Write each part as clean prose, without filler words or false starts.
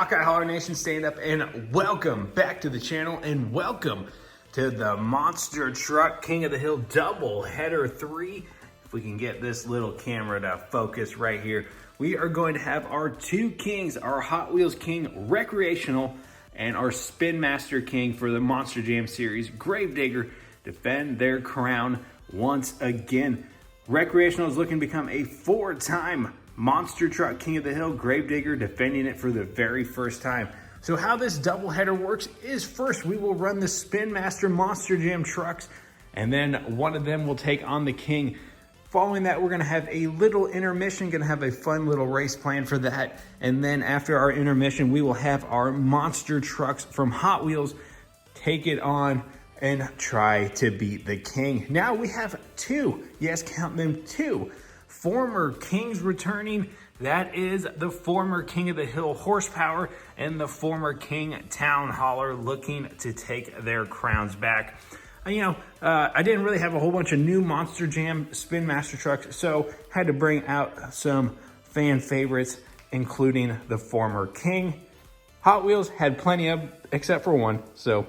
Hawkeye Holler Nation, stand up and welcome back to the channel and welcome to the Monster Truck King of the Hill Double Header 3. If we can get this little camera to focus right here, we are going to have our two kings, our Hot Wheels King Recreational and our Spin Master King for the Monster Jam series, Gravedigger, defend their crown once again. Recreational is looking to become a four-time Monster Truck King of the Hill, Gravedigger defending it for the very first time. So how this doubleheader works is first we will run the Spin Master Monster Jam trucks, and then one of them will take on the King. Following that, we're gonna have a little intermission, gonna have a fun little race plan for that. And then after our intermission, we will have our monster trucks from Hot Wheels take it on and try to beat the King. Now we have two, yes, count them, two former Kings returning. That is the former King of the Hill Horsepower and the former King Town Hauler looking to take their crowns back. I didn't really have a whole bunch of new Monster Jam Spin Master trucks, so had to bring out some fan favorites, including the former King. Hot Wheels had plenty of, except for one, so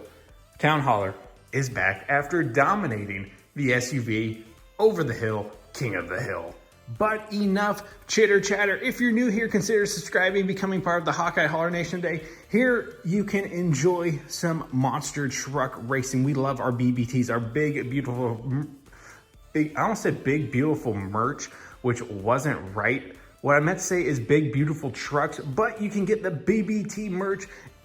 Town Hauler is back after dominating the SUV over the hill, King of the Hill. But enough chitter chatter. If you're new here, consider subscribing, becoming part of the Hawkeye Holler Nation today. Here you can enjoy some monster truck racing. We love our BBTs, our big, beautiful, I almost said big, beautiful merch, which wasn't right. What I meant to say is big, beautiful trucks, but you can get the BBT merch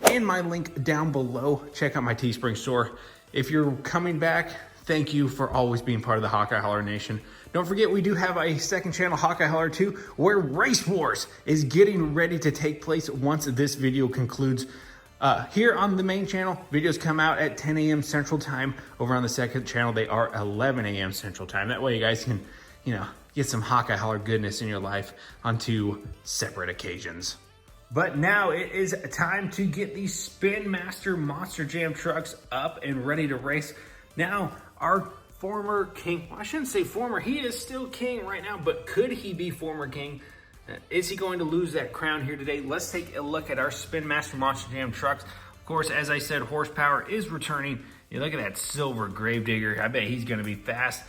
in my link down below. Check out my Teespring store. If you're coming back, thank you for always being part of the Hawkeye Holler Nation. Don't forget, we do have a second channel, Hawkeye Holler 2, where Race Wars is getting ready to take place once this video concludes. Here on the main channel, videos come out at 10 a.m. Central Time. Over on the second channel, they are 11 a.m. Central Time. That way you guys can, get some Hawkeye Holler goodness in your life on two separate occasions. But now it is time to get these Spin Master Monster Jam trucks up and ready to race. Now, our former King, well, I shouldn't say former, he is still King right now, but could he be former King? Is he going to lose that crown here today? Let's take a look at our Spin Master Monster Jam trucks. Of course, as I said, Horsepower is returning. You look at that silver Gravedigger. I bet he's going to be fast.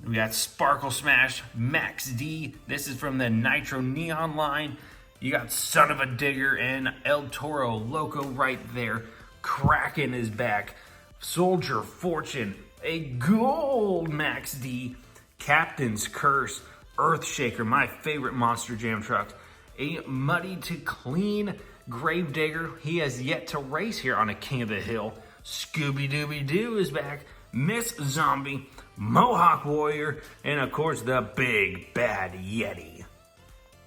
We got Sparkle Smash, Max D. This is from the Nitro Neon line. You got Son of a Digger and El Toro Loco right there. Kraken is back. Soldier Fortune, a gold Max D, Captain's Curse, Earthshaker, my favorite Monster Jam truck, a muddy to clean Gravedigger. He has yet to race here on a King of the Hill. Scooby Dooby Doo is back, Miss Zombie, Mohawk Warrior, and of course the Big Bad Yeti.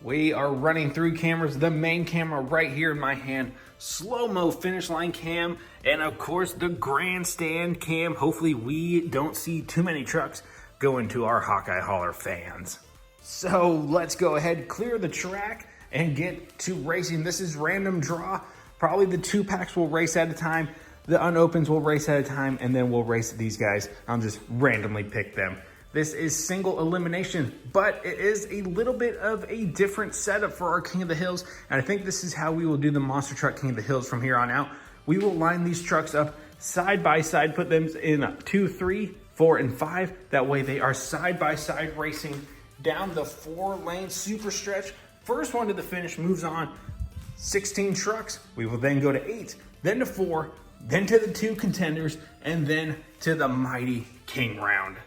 We are running through cameras, the main camera right here in my hand, slow-mo finish line cam, and of course the grandstand cam. Hopefully we don't see too many trucks going to our Hawkeye Holler fans. So let's go ahead, clear the track, and get to racing. This is random draw. Probably the two packs will race at a time, the unopens will race at a time, and then we'll race these guys. I'll just randomly pick them. This is single elimination, but it is a little bit of a different setup for our King of the Hills. And I think this is how we will do the Monster Truck King of the Hills from here on out. We will line these trucks up side by side, put them in 2, 3, 4, and 5. That way they are side by side racing down the 4-lane super stretch. First one to the finish moves on. 16 trucks. We will then go to 8, then to 4, then to the 2 contenders, and then to the mighty King round.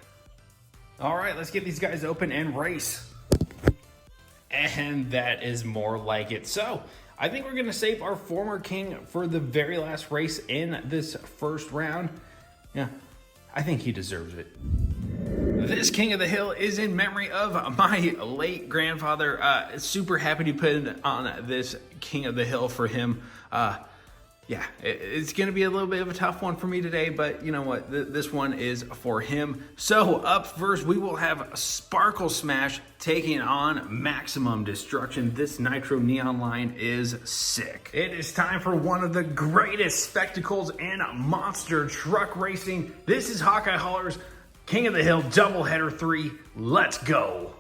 All right, let's get these guys open and race. And that is more like it. So I think we're gonna save our former King for the very last race in this first round. Yeah, I think he deserves it. This King of the Hill is in memory of my late grandfather. Super happy to put on this King of the Hill for him. Yeah, it's going to be a little bit of a tough one for me today, but you know what? This one is for him. So up first, we will have Sparkle Smash taking on Maximum Destruction. This Nitro Neon line is sick. It is time for one of the greatest spectacles in monster truck racing. This is Hawkeye Holler's King of the Hill Doubleheader 3. Let's go.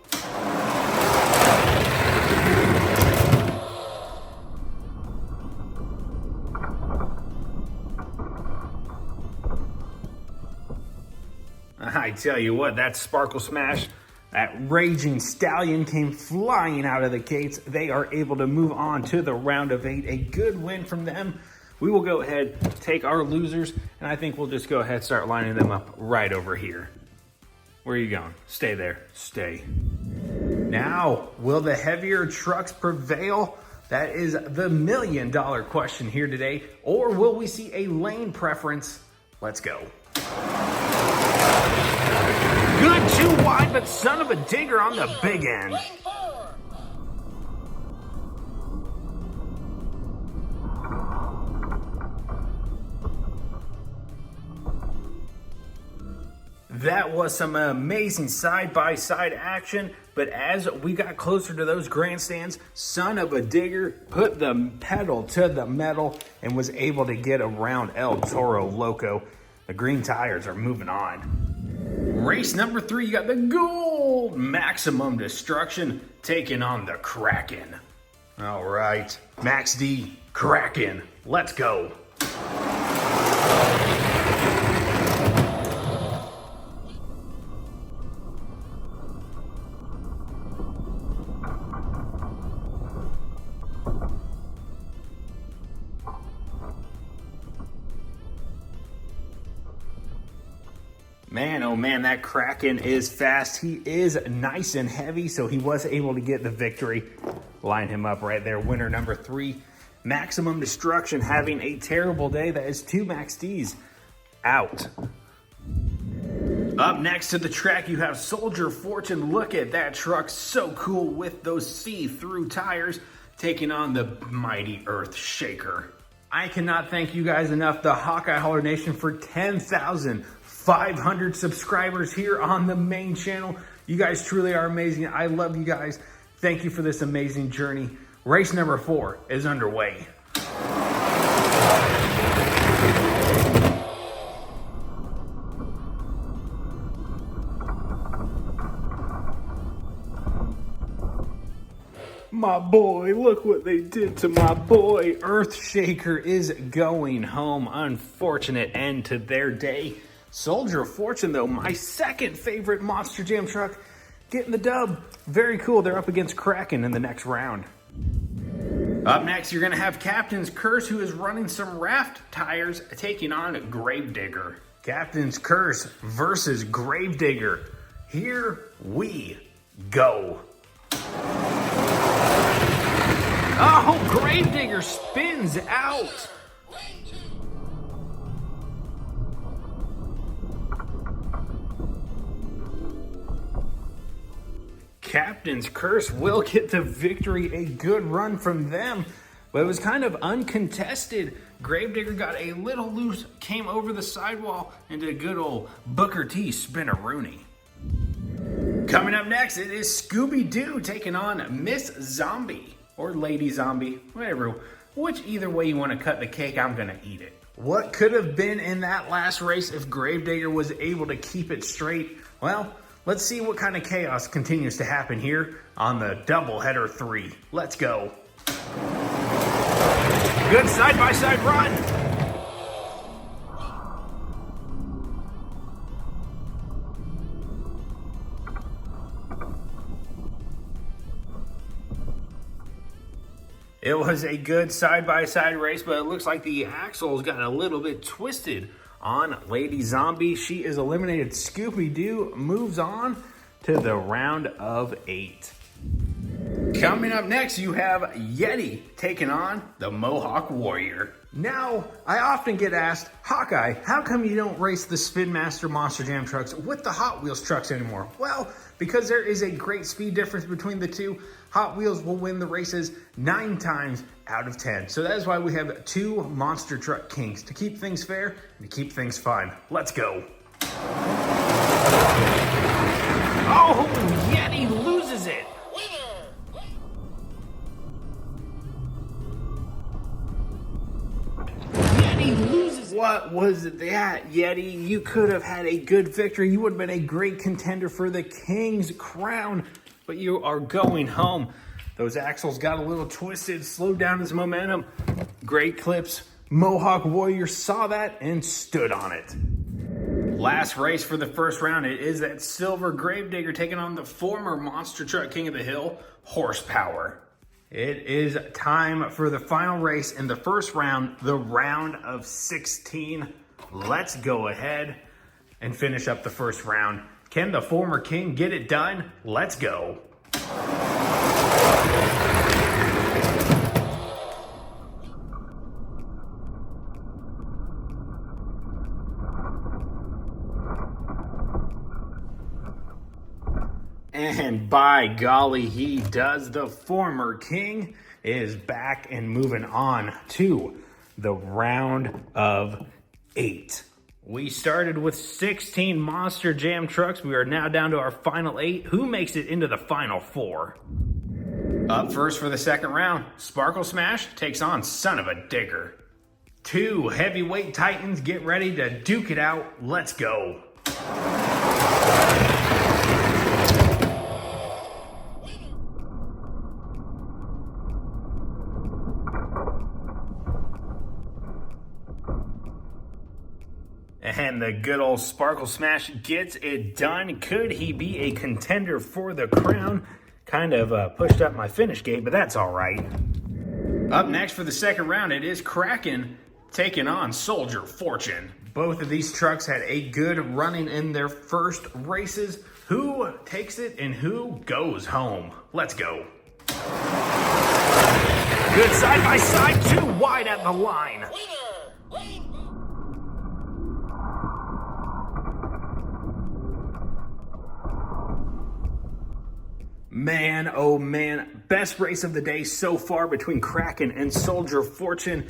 I tell you what, that Sparkle Smash, that Raging Stallion came flying out of the gates. They are able to move on to the round of 8. A good win from them. We will go ahead, take our losers, and I think we'll just go ahead and start lining them up right over here. Where are you going? Stay there. Stay. Now, will the heavier trucks prevail? That is the $1 million question here today. Or will we see a lane preference? Let's go. Good, too wide, but son of a digger on the big end. That was some amazing side-by-side action, but as we got closer to those grandstands, son of a digger put the pedal to the metal and was able to get around El Toro Loco. The green tires are moving on. Race number 3, you got the gold Maximum Destruction taking on the Kraken. All right, Max D, Kraken, let's go. Man, oh man, that Kraken is fast. He is nice and heavy, so he was able to get the victory. Line him up right there. Winner number 3, Maximum Destruction, having a terrible day. That is 2 Max Ds out. Up next to the track, you have Soldier Fortune. Look at that truck. So cool with those see-through tires, taking on the mighty Earth Shaker. I cannot thank you guys enough, the Hawkeye Holler Nation, for 10,500 subscribers here on the main channel. You guys truly are amazing. I love you guys. Thank you for this amazing journey. Race number 4 is underway. My boy, look what they did to my boy. Earthshaker is going home. Unfortunate end to their day. Soldier of Fortune, though, my second favorite Monster Jam truck, getting the dub. Very cool. They're up against Kraken in the next round. Up next, you're going to have Captain's Curse, who is running some raft tires, taking on Gravedigger. Captain's Curse versus Gravedigger. Here we go. Oh, Gravedigger spins out. Captain's Curse will get the victory. A good run from them, but it was kind of uncontested. Gravedigger got a little loose, came over the sidewall, and did a good old Booker T spin-a-rooney. Coming up next, it is Scooby-Doo taking on Miss Zombie, or Lady Zombie, whatever. Either way you want to cut the cake, I'm going to eat it. What could have been in that last race if Gravedigger was able to keep it straight? Well, let's see what kind of chaos continues to happen here on the doubleheader 3. Let's go. Good side-by-side run. It was a good side-by-side race, but it looks like the axles got a little bit twisted on Lady Zombie. She is eliminated. Scooby-Doo moves on to the round of 8. Coming up next, you have Yeti taking on the Mohawk Warrior. Now, I often get asked, Hawkeye, how come you don't race the Spin Master Monster Jam trucks with the Hot Wheels trucks anymore? Well, because there is a great speed difference between the two. Hot Wheels will win the races 9 times out of 10. So that is why we have 2 monster truck kings, to keep things fair and to keep things fun. Let's go. Oh, Yeti loses it. Yeti loses. What was that, Yeti? You could have had a good victory. You would have been a great contender for the King's crown, but you are going home. Those axles got a little twisted, slowed down his momentum. Great clips. Mohawk Warrior saw that and stood on it. Last race for the first round, it is that silver Gravedigger taking on the former Monster Truck King of the Hill, Horsepower. It is time for the final race in the first round, the round of 16. Let's go ahead and finish up the first round. Can the former king get it done? Let's go. And by golly, he does. The former king is back and moving on to the round of 8. We started with 16 Monster Jam trucks. We are now down to our final 8. Who makes it into the final 4? Up first for the second round, Sparkle Smash takes on Son of a Digger. 2 heavyweight titans get ready to duke it out. Let's go. And the good old Sparkle Smash gets it done. Could he be a contender for the crown? Kind of pushed up my finish gate, but that's all right. Up next for the second round, it is Kraken taking on Soldier Fortune. Both of these trucks had a good running in their first races. Who takes it and who goes home? Let's go. Good side by side, too wide at the line. Man, oh man, best race of the day so far between Kraken and Soldier Fortune.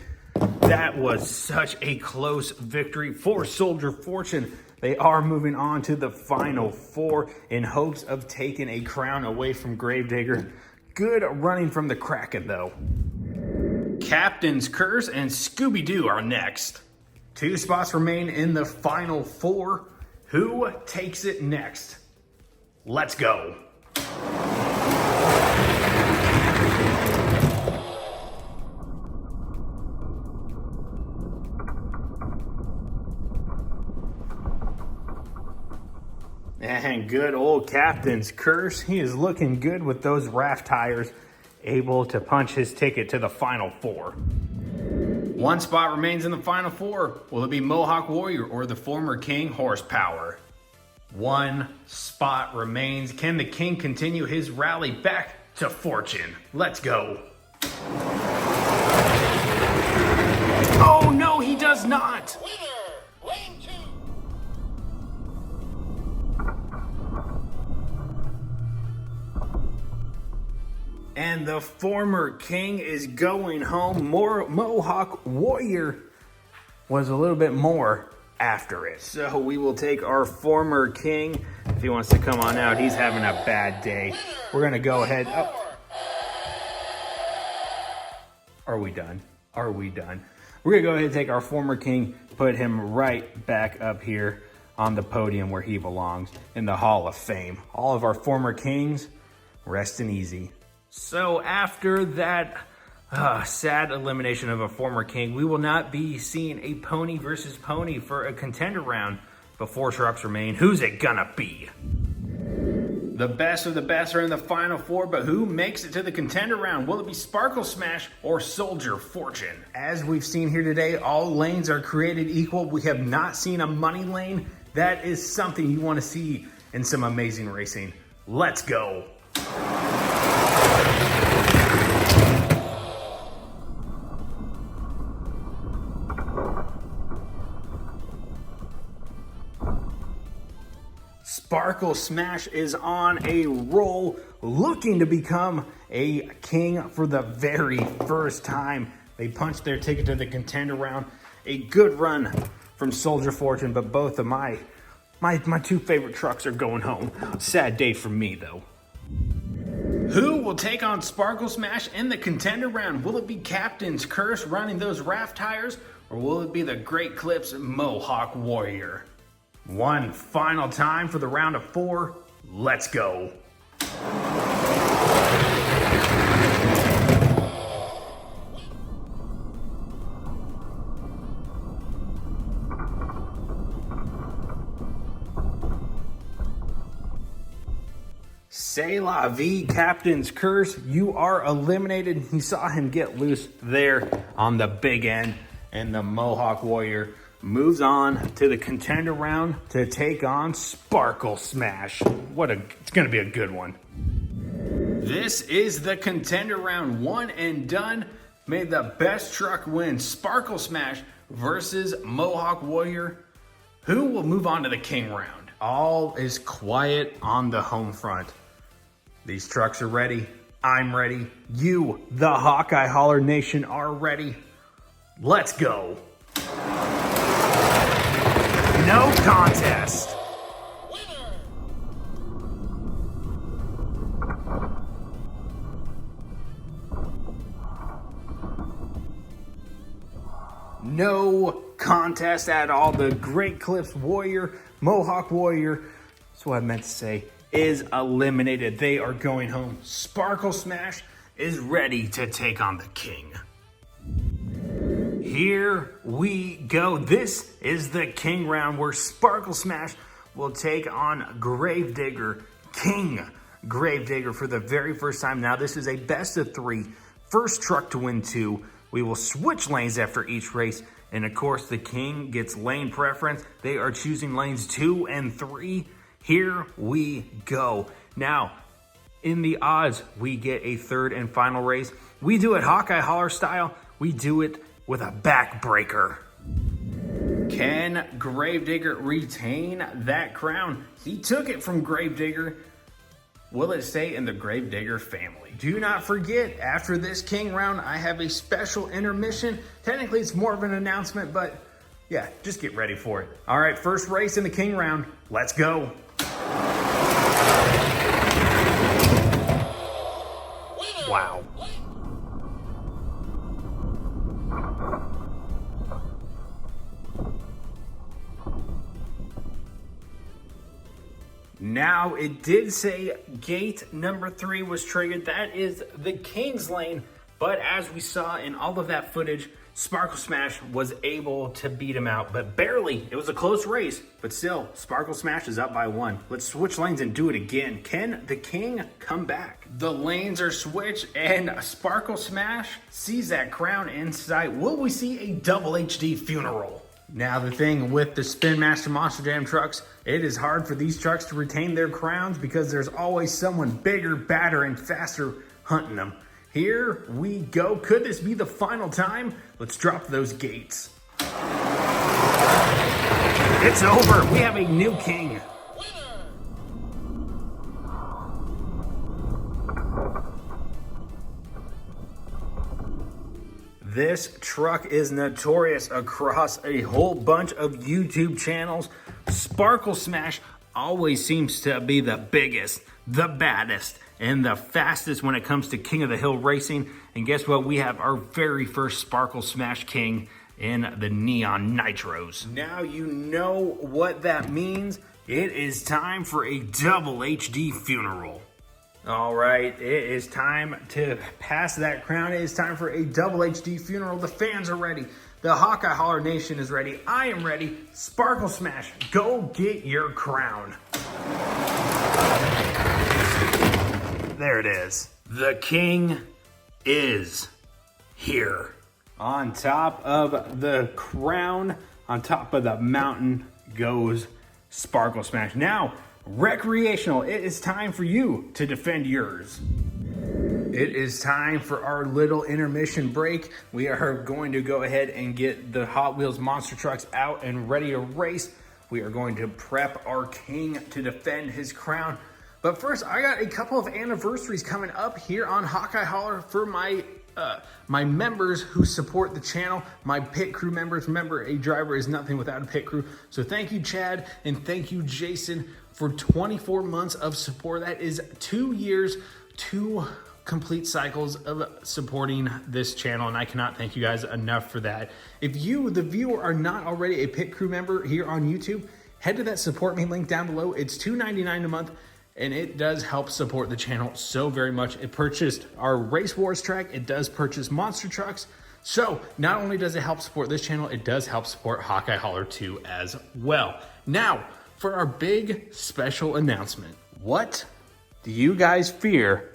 That was such a close victory for Soldier Fortune. They are moving on to the final 4 in hopes of taking a crown away from Gravedigger. Good running from the Kraken though. Captain's Curse and Scooby-Doo are next. 2 spots remain in the final 4. Who takes it next? Let's go. And good old Captain's Curse. He is looking good with those raft tires, able to punch his ticket to the final 4. 1 spot remains in the final 4. Will it be Mohawk Warrior or the former king, Horsepower? 1 spot remains. Can the king continue his rally back to fortune? Let's go. Oh no, he does not. And the former king is going home. Mohawk Warrior was a little bit more after it. So we will take our former king. If he wants to come on out, he's having a bad day. We're going to go ahead. Oh. Are we done? Are we done? We're going to go ahead and take our former king, put him right back up here on the podium where he belongs in the Hall of Fame. All of our former kings, resting easy. So after that sad elimination of a former king, we will not be seeing a pony versus pony for a contender round, but 4 trucks remain. Who's it gonna be? The best of the best are in the final 4, but who makes it to the contender round? Will it be Sparkle Smash or Soldier Fortune? As we've seen here today, all lanes are created equal. We have not seen a money lane. That is something you want to see in some amazing racing. Let's go. Sparkle Smash is on a roll, looking to become a king for the very first time. They punched their ticket to the contender round. A good run from Soldier Fortune, but both of my 2 favorite trucks are going home. Sad day for me, though. Who will take on Sparkle Smash in the contender round? Will it be Captain's Curse running those raft tires, or will it be the Great Clips Mohawk Warrior? 1 final time for the round of 4. Let's go. C'est la vie, Captain's Curse. You are eliminated. You saw him get loose there on the big end, and the Mohawk Warrior moves on to the contender round to take on Sparkle Smash. It's gonna be a good one. This is the contender round, one and done. May the best truck win. Sparkle Smash versus Mohawk Warrior. Who will move on to the king round? All is quiet on the home front. These trucks are ready. I'm ready. You, the Hawkeye Holler Nation, are ready. Let's go. No contest. No contest at all. The Great Clips Warrior, Mohawk Warrior, that's what I meant to say, is eliminated. They are going home. Sparkle Smash is ready to take on the king. Here we go. This is the king round where Sparkle Smash will take on Gravedigger, King Gravedigger, for the very first time. Now this is a best of three. First truck to win two. We will switch lanes after each race. And of course, the king gets lane preference. They are choosing lanes 2 and 3. Here we go. Now, in the odds, we get a third and final race. We do it Hawkeye Holler style. We do it with a backbreaker. Can Gravedigger retain that crown? He took it from Gravedigger. Will it stay in the Gravedigger family? Do not forget, after this king round, I have a special intermission. Technically, it's more of an announcement, but yeah, just get ready for it. All right, first race in the king round. Let's go. Wow. Now, it did say gate number 3 was triggered. That is the King's Lane. But as we saw in all of that footage, Sparkle Smash was able to beat him out, but barely. It was a close race, but still, Sparkle Smash is up by 1. Let's switch lanes and do it again. Can the King come back? The lanes are switched, and Sparkle Smash sees that crown in sight. Will we see a double HD funeral? Now, the thing with the Spin Master Monster Jam trucks, it is hard for these trucks to retain their crowns because there's always someone bigger, badder, and faster hunting them. Here we go. Could this be the final time? Let's drop those gates. It's over. We have a new king. This truck is notorious across a whole bunch of YouTube channels. Sparkle Smash always seems to be the biggest, the baddest, and the fastest when it comes to King of the Hill racing. And guess what? We have our very first Sparkle Smash King in the Neon Nitros. Now you know what that means. It is time for a double HD funeral. All right, it is time to pass that crown. It is time for a double HD funeral. The fans are ready. The Hawkeye Holler Nation is ready. I am ready. Sparkle Smash, go get your crown. There it is. The king is here. On top of the crown, on top of the mountain goes Sparkle Smash. Now, recreational, it is time for you to defend yours. It is time for our little intermission break. We are going to go ahead and get the Hot Wheels monster trucks out and ready to race. We are going to prep our king to defend his crown. But first, I got a couple of anniversaries coming up here on Hawkeye Holler for my members who support the channel, my pit crew members. Remember, a driver is nothing without a pit crew. So thank you, Chad, and thank you, Jason, for 24 months of support. That is 2 years, 2 complete cycles of supporting this channel, and I cannot thank you guys enough for that. If you, the viewer, are not already a pit crew member here on YouTube, head to that support me link down below. It's $2.99 a month, and it does help support the channel so very much. It purchased our Race Wars track. It does purchase monster trucks. So not only does it help support this channel, it does help support Hawkeye Holler 2 as well. Now, for our big special announcement. What Do you guys fear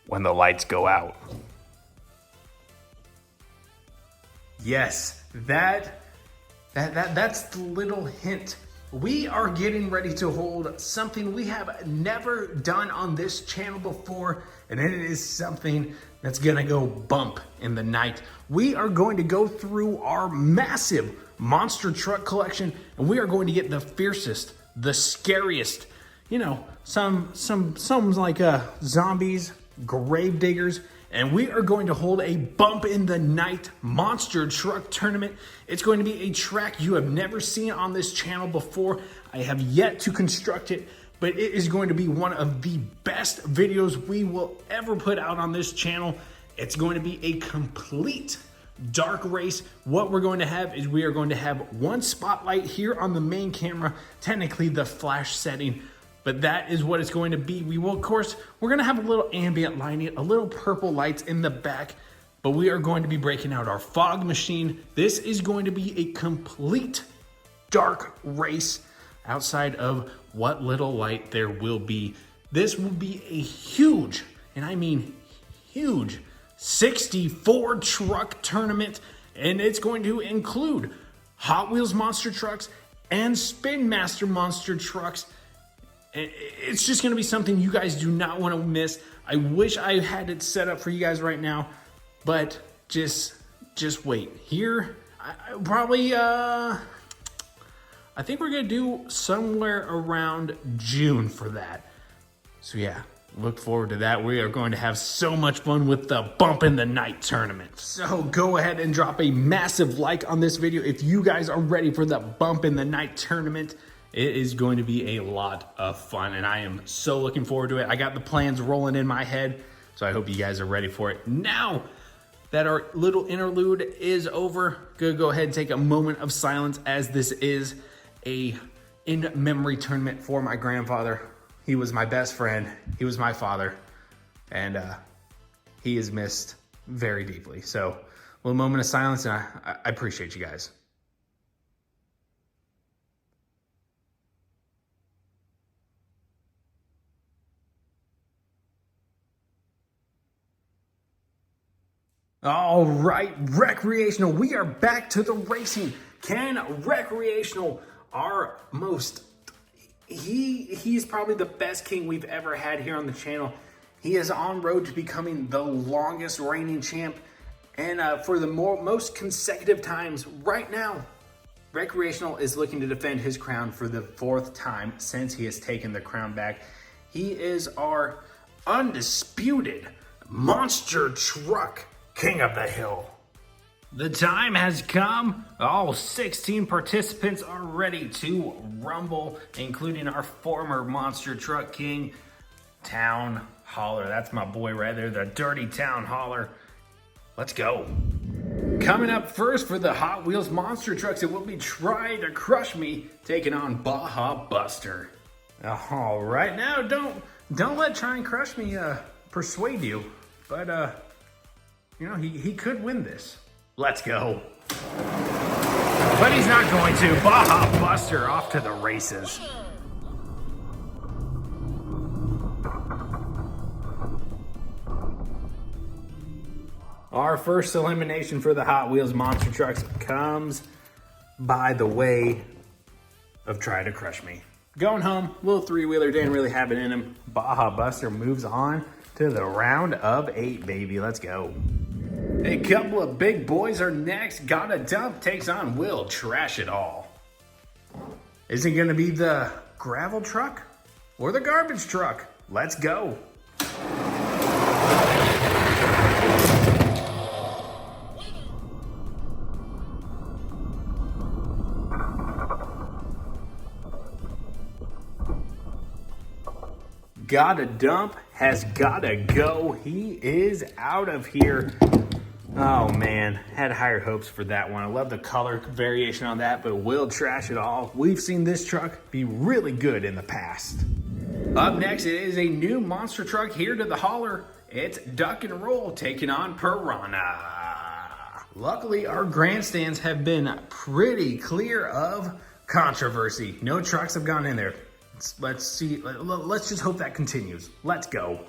when the lights go out? Yes, that's the little hint. We are getting ready to hold something we have never done on this channel before, and it is something that's gonna go bump in the night. We are going to go through our massive monster truck collection, and we are going to get the fiercest, the scariest, you know, some like zombies, grave diggers, and we are going to hold a bump in the night monster truck tournament. It's going to be a track you have never seen on this channel before. I have yet to construct it, but it is going to be one of the best videos we will ever put out on this channel. It's going to be a complete dark race. What we're going to have is we are going to have one spotlight here on the main camera, technically the flash setting, but that is what it's going to be. We will, of course, we're going to have a little ambient lighting, a little purple lights in the back, but we are going to be breaking out our fog machine. This is going to be a complete dark race outside of what little light there will be. This will be a huge, and I mean huge, 64 truck tournament, and it's going to include Hot Wheels monster trucks and Spin Master monster trucks. It's just going to be something you guys do not want to miss. I wish I had it set up for you guys right now, but just wait. Here, I think we're going to do somewhere around June for that. So yeah, look forward to that. We are going to have so much fun with the Bump in the Night tournament. So go ahead and drop a massive like on this video if you guys are ready for the Bump in the Night tournament. It is going to be a lot of fun, and I am so looking forward to it. I got the plans rolling in my head, so I hope you guys are ready for it. Now that our little interlude is over, gonna go ahead and take a moment of silence, as this is a in-memory tournament for my grandfather. He was my best friend, he was my father, and he is missed very deeply. So a little moment of silence, and I appreciate you guys. All right, recreational, we are back to the racing. Can recreational, our most, he's probably the best king we've ever had here on the channel. He is on road to becoming the longest reigning champ, and for the most consecutive times right now. Recreational is looking to defend his crown for the 4th time since he has taken the crown back. He is our undisputed monster truck King of the Hill. The time has come. All 16 participants are ready to rumble, including our former monster truck king, Town Hauler. That's my boy right there, the dirty Town Hauler. Let's go. Coming up first for the Hot Wheels monster trucks, it will be Try to Crush Me taking on Baja Buster. All right, now don't let Try and Crush Me persuade you, but you know, he could win this. Let's go. But he's not going to. Baja Buster off to the races. Our first elimination for the Hot Wheels monster trucks comes by the way of Try to Crush Me. Going home, little 3-wheeler, didn't really have it in him. Baja Buster moves on to the round of 8, baby. Let's go. A couple of big boys are next. Gotta Dump takes on Will Trash It All. Is it gonna be the gravel truck or the garbage truck? Let's go. Gotta Dump has gotta go. He is out of here. Oh man, had higher hopes for that one. I love the color variation on that, but Will Trash It All. We've seen this truck be really good in the past. Up next, it is a new monster truck here to the hauler. It's Duck and Roll taking on Piranha. Luckily, our grandstands have been pretty clear of controversy. No trucks have gone in there. Let's see. Let's just hope that continues. Let's go.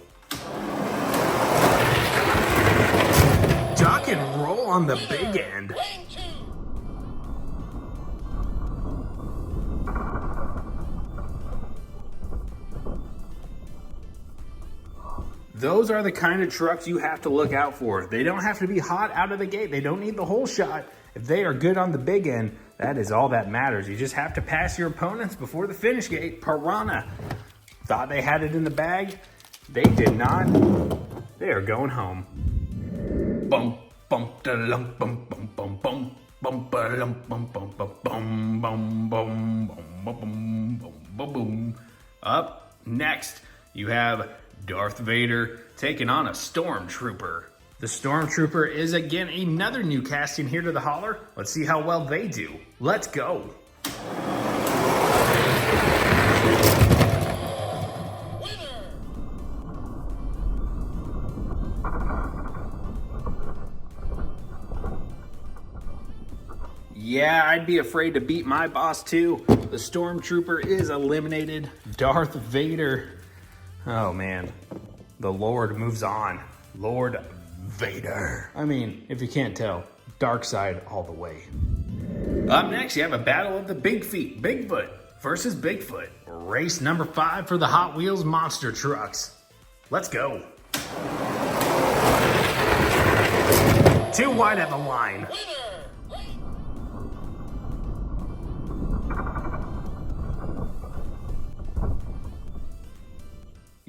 Duck and roll on the big end. Those are the kind of trucks you have to look out for. They don't have to be hot out of the gate. They don't need the whole shot. If they are good on the big end, that is all that matters. You just have to pass your opponents before the finish gate. Piranha thought they had it in the bag. They did not. They are going home. Bum, bum, da-lum, bum, bum, bum, bum. Bum, ba-lum, bum, bum, bum, bum, bum, bum, bum, bum, bum, bum. Up next, you have Darth Vader taking on a Stormtrooper. The Stormtrooper is again another new casting here to the hauler. Let's see how well they do. Let's go. Yeah, I'd be afraid to beat my boss too. The Stormtrooper is eliminated. Darth Vader. Oh man, the Lord moves on. Lord Vader. I mean, if you can't tell, dark side all the way. Up next, you have a battle of the big feet. Bigfoot versus Bigfoot. Race number 5 for the Hot Wheels monster trucks. Let's go. Too wide at the line.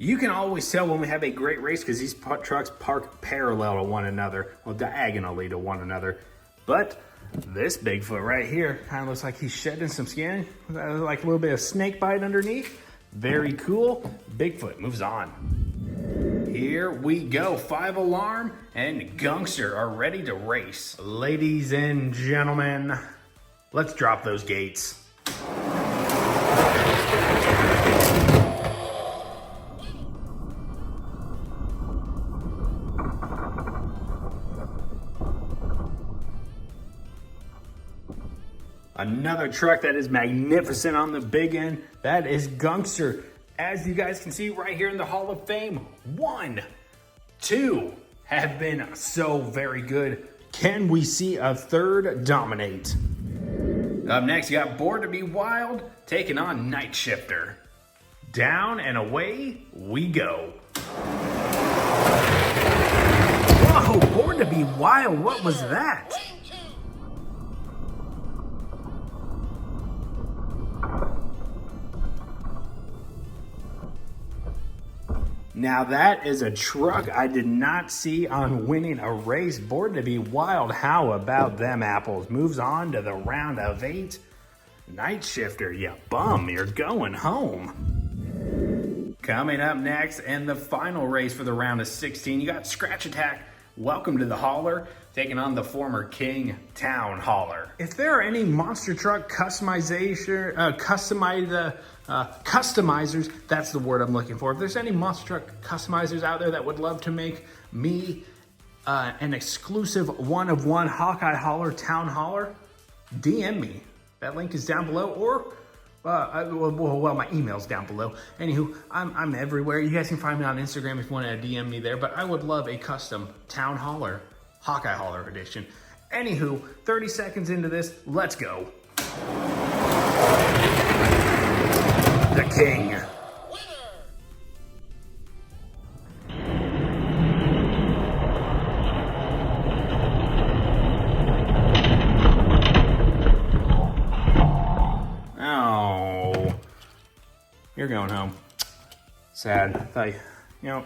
You can always tell when we have a great race because these trucks park parallel to one another, well, diagonally to one another. But this Bigfoot right here kind of looks like he's shedding some skin, like a little bit of snake bite underneath. Very cool. Bigfoot moves on. Here we go. 5 alarm and Gungster are ready to race. Ladies and gentlemen, let's drop those gates. Another truck that is magnificent on the big end, that is Gungster. As you guys can see right here in the Hall of Fame, 1, 2 have been so very good. Can we see a third dominate? Up next, you got Born to Be Wild taking on Night Shifter. Down and away we go. Whoa, Born to Be Wild, what was that? Now that is a truck I did not see on winning a race. Born to Be Wild, how about them apples? Moves on to the round of 8. Night Shifter, you bum, you're going home. Coming up next, and the final race for the round of 16, you got Scratch Attack. Welcome to the hauler, taking on the former King Town hauler. If there are any monster truck customizers, that's the word I'm looking for. If there's any monster truck customizers out there that would love to make me an exclusive one-of-one Hawkeye hauler, Town hauler, DM me. That link is down below, or well, my email's down below. Anywho, I'm everywhere. You guys can find me on Instagram if you want to DM me there, but I would love a custom Town hauler, Hawkeye hauler edition. Anywho, 30 seconds into this, let's go. The King. Oh, you're going home. Sad. I thought you're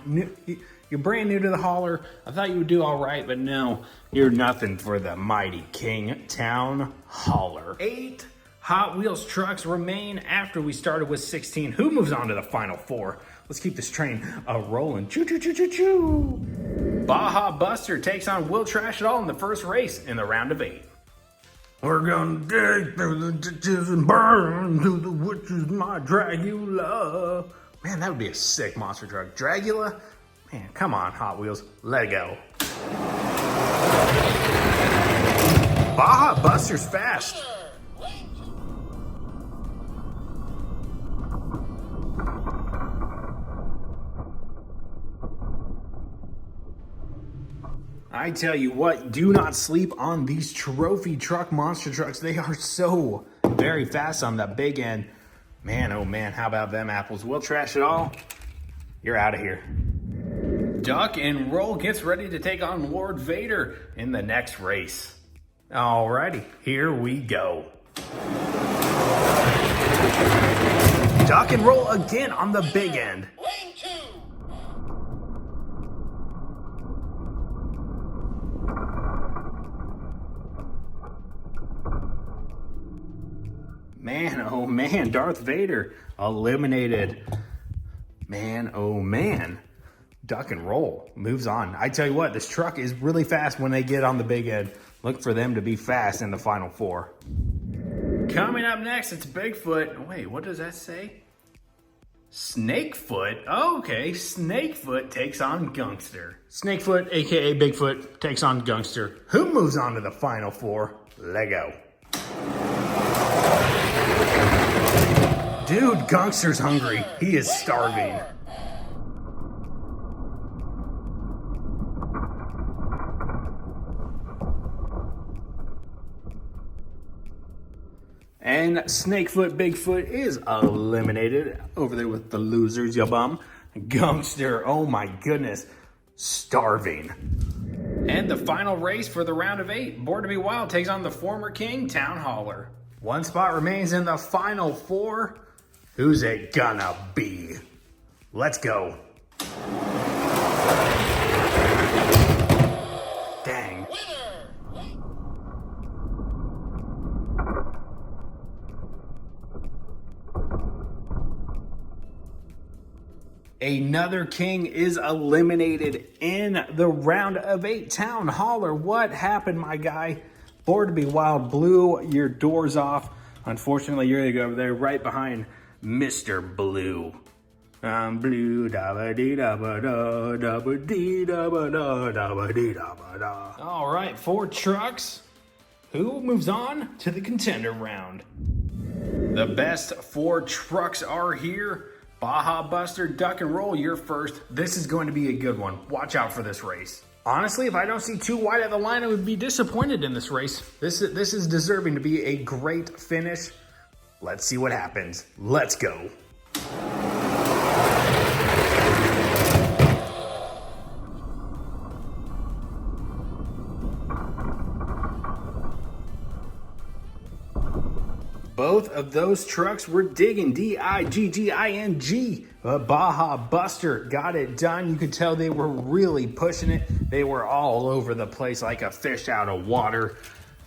brand new to the hauler. I thought you would do all right, but no, you're nothing for the mighty King Town hauler. 8 Hot Wheels trucks remain after we started with 16. Who moves on to the final 4? Let's keep this train rolling. Choo, choo, choo, choo, choo. Baja Buster takes on Will Trash It All in the first race in the round of 8. We're gonna dig through the ditches and burn through the witches, my Dragula. Man, that would be a sick monster truck. Dragula? Man, come on, Hot Wheels. Let it go. Baja Buster's fast. I tell you what, do not sleep on these trophy truck monster trucks. They are so very fast on the big end. Man, oh man, how about them apples? We'll trash it all. You're out of here. Duck and Roll gets ready to take on Lord Vader in the next race. Alrighty, here we go. Duck and Roll again on the big end. Lane 2. Man, oh man, Darth Vader eliminated. Man, oh man. Duck and Roll moves on. I tell you what, this truck is really fast when they get on the big end. Look for them to be fast in the final four. Coming up next, it's Bigfoot. Wait, what does that say? Snakefoot? Oh, okay, Snakefoot takes on Gungster. Snakefoot, aka Bigfoot, takes on Gungster. Who moves on to the final four? Lego. Dude, Gungster's hungry. He is starving. And Snakefoot Bigfoot is eliminated over there with the losers, ya bum. Gungster, oh my goodness, starving. And the final race for the round of 8. Born to be Wild takes on the former king, Town Hauler. One spot remains in the final 4. Who's it gonna be? Let's go. Dang. Another king is eliminated in the round of 8. Town Hauler, what happened, my guy? Born to be Wild blew your doors off. Unfortunately, you're gonna go over there right behind Mr. Blue. I'm blue, dabba dee dabba da, dabba dee dabba da, dabba dee dabba da. All right, 4 trucks. Who moves on to the contender round? The best 4 trucks are here. Baja Buster, Duck and Roll, you're first. This is going to be a good one. Watch out for this race. Honestly, if I don't see too wide at the line, I would be disappointed in this race. This is deserving to be a great finish. Let's see what happens. Let's go. Both of those trucks were digging. D-I-G-G-I-N-G. Baja Buster got it done. You could tell they were really pushing it. They were all over the place like a fish out of water.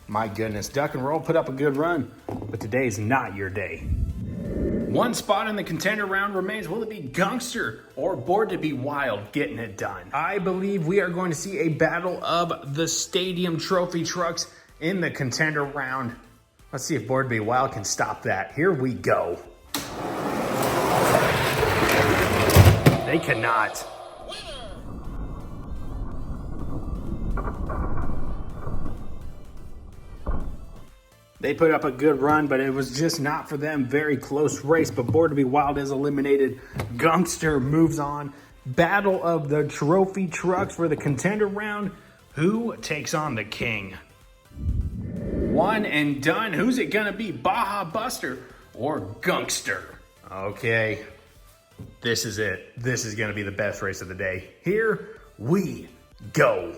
My goodness, Duck and Roll put up a good run, but today's not your day. One spot in the contender round remains. Will it be Gungster or Born to be Wild getting it done? I believe we are going to see a battle of the stadium trophy trucks in the contender round. Let's see if Born to be Wild can stop that. Here we go. They cannot. They put up a good run, but it was just not for them. Very close race, but Born to be Wild is eliminated. Gungster moves on. Battle of the trophy trucks for the contender round. Who takes on the king? One and done. Who's it gonna be? Baja Buster or Gungster? Okay, this is it. This is gonna be the best race of the day. Here we go.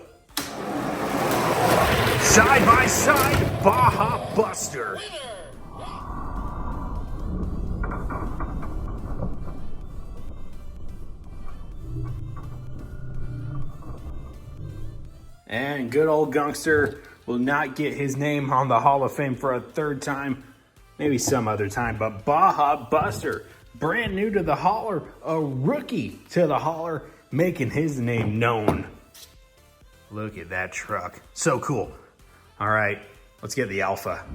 Side by side, Baja Buster. And good old Gungster will not get his name on the Hall of Fame for a 3rd time. Maybe some other time, but Baja Buster, brand new to the hauler, a rookie to the hauler, making his name known. Look at that truck. So cool. All right, let's get the Alpha.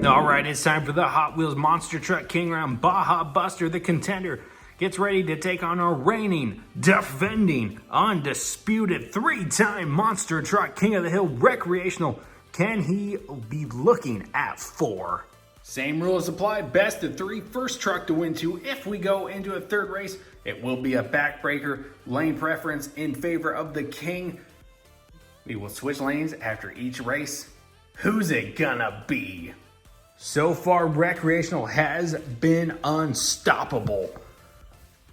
All right, it's time for the Hot Wheels Monster Truck King Round. Baja Buster, the contender, gets ready to take on our reigning, defending, undisputed 3-time Monster Truck King of the Hill Recreational. Can he be looking at 4? Same rules apply. Best of 3. First truck to win 2. If we go into a 3rd race, it will be a backbreaker. Lane preference in favor of the King. We will switch lanes after each race. Who's it gonna be? So far, Recreational has been unstoppable.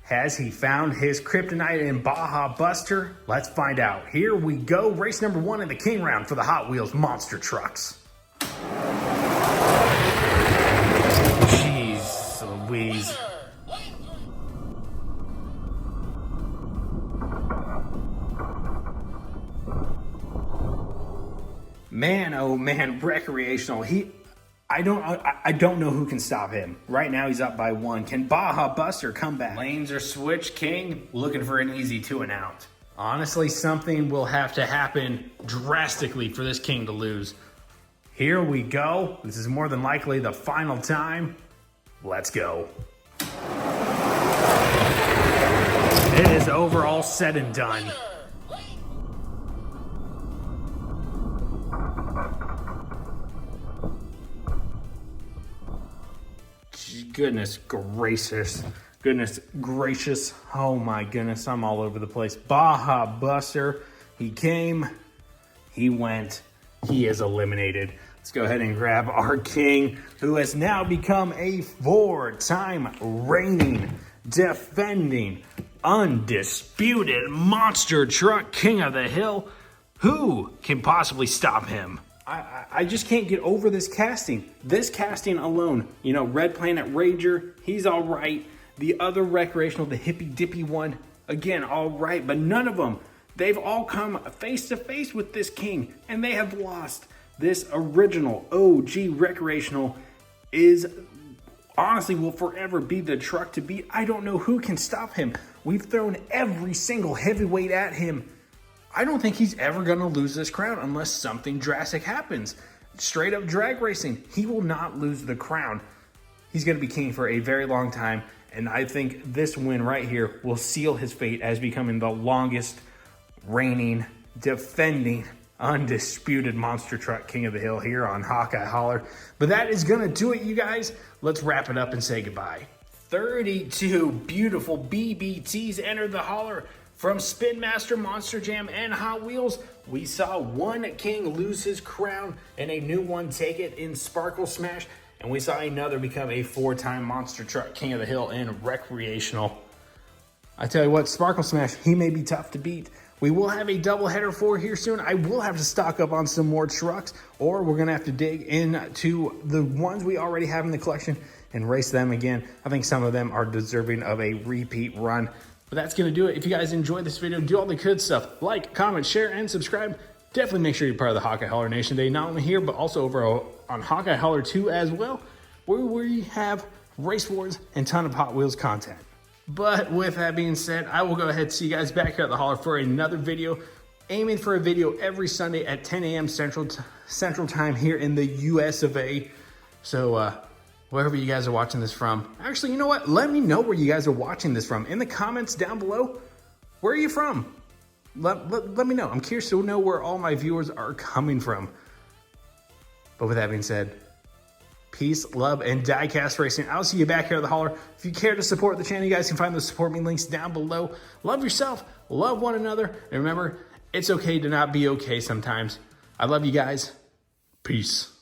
Has he found his kryptonite in Baja Buster? Let's find out. Here we go. Race number 1 in the King round for the Hot Wheels monster trucks. Jeez Louise. Man, oh man, Recreational. I don't know who can stop him. Right now he's up by 1. Can Baja Buster come back? Lanes are switched. King looking for an easy 2 and out. Honestly, something will have to happen drastically for this King to lose. Here we go. This is more than likely the final time. Let's go. It is over, all said and done. Goodness gracious. Goodness gracious. Oh my goodness, I'm all over the place. Baja Buster. He came, he went, he is eliminated. Let's go ahead and grab our King, who has now become a 4-time reigning, defending, undisputed monster truck king of the hill. Who can possibly stop him? I just can't get over this casting. This casting alone, you know, Red Planet Rager, he's all right. The other Recreational, the hippy dippy one, again, all right. But none of them, they've all come face to face with this King, and they have lost. This original OG Recreational is honestly will forever be the truck to beat. I don't know who can stop him. We've thrown every single heavyweight at him. I don't think he's ever going to lose this crown unless something drastic happens. Straight up drag racing, he will not lose the crown. He's going to be king for a very long time, and I think this win right here will seal his fate as becoming the longest reigning, defending, undisputed monster truck king of the hill here on Hawkeye Holler. But that is going to do it, you guys. Let's wrap it up and say goodbye. 32 beautiful BBTs entered the holler. From Spin Master, Monster Jam, and Hot Wheels, we saw one King lose his crown and a new one take it in Sparkle Smash, and we saw another become a 4-time monster truck king of the hill in Recreational. I tell you what, Sparkle Smash, he may be tough to beat. We will have a doubleheader for here soon. I will have to stock up on some more trucks, or we're going to have to dig into the ones we already have in the collection and race them again. I think some of them are deserving of a repeat run. But that's going to do it. If you guys enjoyed this video, do all the good stuff. Like, comment, share, and subscribe. Definitely make sure you're part of the Hawkeye Holler Nation today. Not only here, but also over on Hawkeye Holler 2 as well, where we have race wars and ton of Hot Wheels content. But with that being said, I will go ahead and see you guys back here at the Holler for another video. Aiming for a video every Sunday at 10 a.m. Central Time here in the US of A. So, wherever you guys are watching this from. Actually, you know what? Let me know where you guys are watching this from. In the comments down below, where are you from? Let me know. I'm curious to know where all my viewers are coming from. But with that being said, peace, love, and DIECAST Racing. I'll see you back here at the Holler. If you care to support the channel, you guys can find those support me links down below. Love yourself, love one another, and remember, it's okay to not be okay sometimes. I love you guys. Peace.